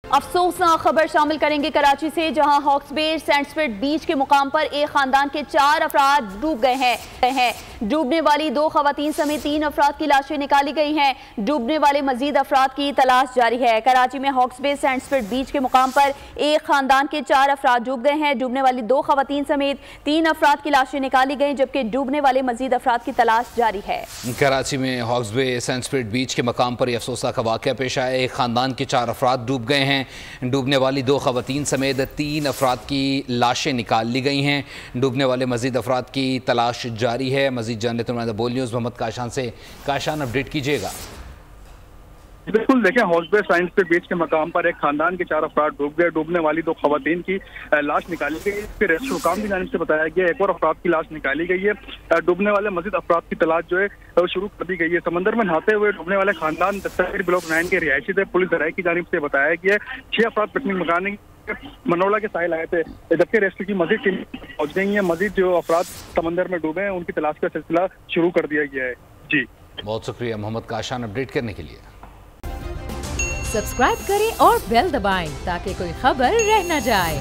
अफसोसनाक खबर शामिल करेंगे कराची से, जहां हॉक्स बे सैंडस्पिरिट बीच के मुकाम पर एक खानदान के 4 अफराद डूब गए हैं। डूबने वाली 2 खवातीन समेत 3 अफराद की लाशें निकाली गई हैं। डूबने वाले मजीद अफराद की तलाश जारी है। कराची में हॉक्स बे सैंडस्पिरिट बीच के मुकाम पर एक खानदान के 4 अफराद डूब गए हैं। डूबने वाली 2 खवातीन समेत 3 अफराद की लाशें निकाली गई, जबकि डूबने वाले मजीद अफराद की तलाश जारी है। कराची में हॉक्स बे सैंडस्पिरिट बीच के मुकाम पर अफसोसनाक वाक़या पेश आया। एक खानदान के 4 अफराद डूब गए हैं। डूबने वाली 2 खवातीन समेत 3 अफराद की लाशें निकाल ली गई हैं। डूबने वाले मजीद अफराद की तलाश जारी है। मजीद जान लेते हैं बोल न्यूज़ मोहम्मद काशान से। काशान, अपडेट कीजिएगा। बिल्कुल, देखें, हॉक्स बे साइंस के बीच के मकाम पर एक खानदान के 4 अफराद डूब गए। डूबने वाली 2 खवातीन की लाश निकाली गई। फिर रेस्क्यू हुकाम की जानिब से बताया गया एक और अफराद की लाश निकाली गई है। डूबने वाले मजीद अफराद की तलाश जो है शुरू कर दी गई है। समंदर में नहाते हुए डूबने वाले खानदान दस्तगीर ब्लॉक 9 के रिहायशी थे। पुलिस जराये की जानिब से बताया गया 6 अफराद पिकनिक मकाने मनोला के साहिल आए थे, जबकि रेस्क्यू की मजीद टीम पहुंच गई है। मजीद जो अफराद समंदर में डूबे हैं उनकी तलाश का सिलसिला शुरू कर दिया गया है। जी, बहुत शुक्रिया मोहम्मद काशान अपडेट करने के लिए। सब्सक्राइब करें और बेल दबाएं ताकि कोई खबर रह न जाए।